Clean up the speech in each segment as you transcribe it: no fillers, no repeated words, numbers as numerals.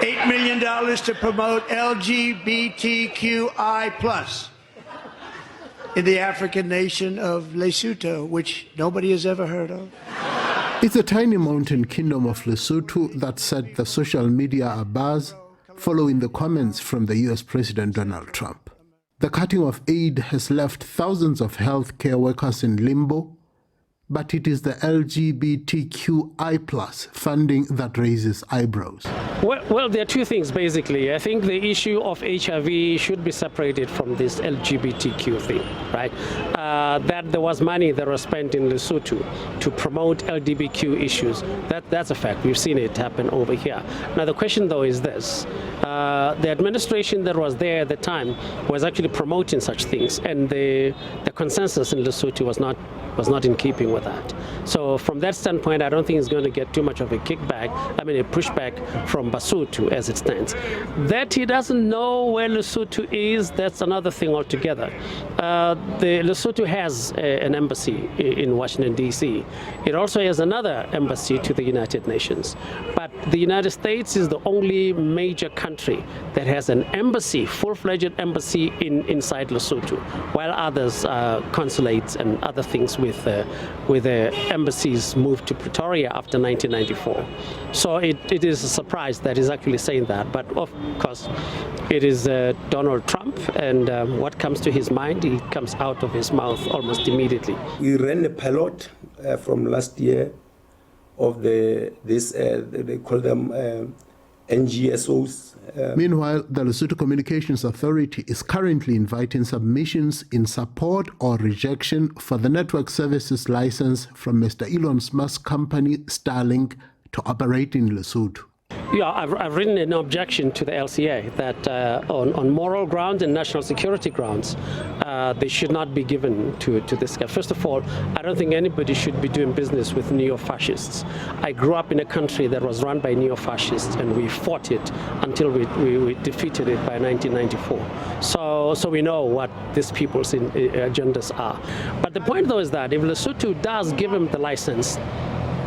$8 million to promote LGBTQI+ in the African nation of Lesotho, which nobody has ever heard of. It's a tiny mountain kingdom of Lesotho that set the social media abuzz following the comments from the US President Donald Trump. The cutting of aid has left thousands of healthcare workers in limbo, but it is the LGBTQI+ funding that raises eyebrows. Well, there are two things, basically. I think the issue of HIV should be separated from this LGBTQ thing, right? That there was money that was spent in Lesotho to promote LGBTQ issues. That's a fact. We've seen it happen over here. Now, the question, though, is this. The administration that was there at the time was actually promoting such things, and the consensus in Lesotho was not in keeping with that. So from that standpoint, I don't think it's going to get too much of a kickback, a pushback from Basotho as it stands. That he doesn't know where Lesotho is, that's another thing altogether. The Lesotho has an embassy in Washington, D.C. It also has another embassy to the United Nations. But the United States is the only major country that has an embassy, full-fledged embassy inside Lesotho, while others consulates and other things with the embassies moved to Pretoria after 1994. So it is a surprise that he's actually saying that. But of course, it is Donald Trump, and what comes to his mind, it comes out of his mouth almost immediately. We ran a pilot from last year of they call them NGSOs. Meanwhile, the Lesotho Communications Authority is currently inviting submissions in support or rejection for the network services license from Mr. Elon Musk's company Starlink to operate in Lesotho. Yeah, I've written an objection to the LCA that on moral grounds and national security grounds, they should not be given to this guy. First of all, I don't think anybody should be doing business with neo-fascists. I grew up in a country that was run by neo-fascists, and we fought it until we defeated it by 1994. So we know what these people's agendas are. But the point, though, is that if Lesotho does give him the license,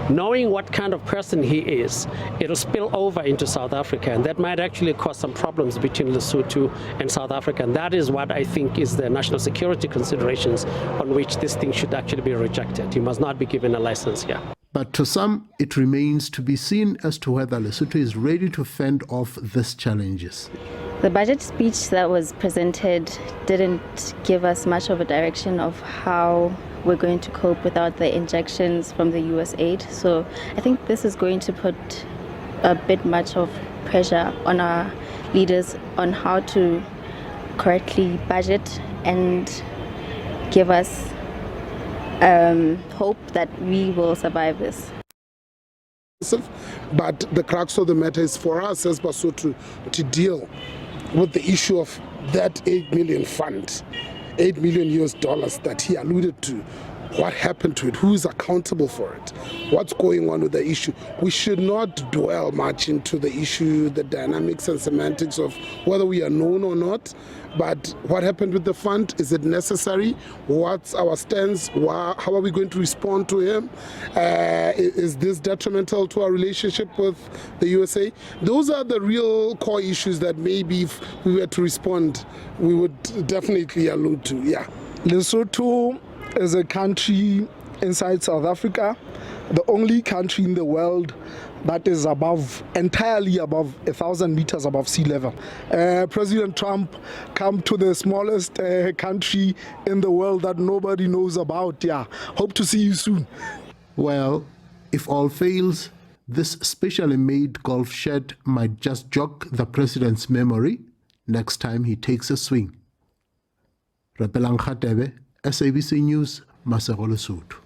knowing what kind of person he is, it'll spill over into South Africa, and that might actually cause some problems between Lesotho and South Africa. And that is what I think is the national security considerations on which this thing should actually be rejected. He must not be given a license here. But to some, it remains to be seen as to whether Lesotho is ready to fend off these challenges. The budget speech that was presented didn't give us much of a direction of how we're going to cope without the injections from the US aid. So I think this is going to put a bit much of pressure on our leaders on how to correctly budget and give us hope that we will survive this. But the crux of the matter is for us as Basotho to deal with the issue of that 8 million fund, $8 million that he alluded to. What happened to it? Who is accountable for it? What's going on with the issue? We should not dwell much into the issue, the dynamics and semantics of whether we are known or not. But what happened with the fund? Is it necessary? What's our stance? How are we going to respond to him? Is this detrimental to our relationship with the USA? Those are the real core issues that maybe if we were to respond, we would definitely allude to. Yeah. Lesotho is a country inside South Africa, the only country in the world that is entirely above 1,000 meters above sea level. President Trump come to the smallest country in the world that nobody knows about. Yeah, hope to see you soon. Well, if all fails, this specially made golf shed might just jog the president's memory next time he takes a swing. Rapelang Khatebe, SABC News, Masego, Lesotho.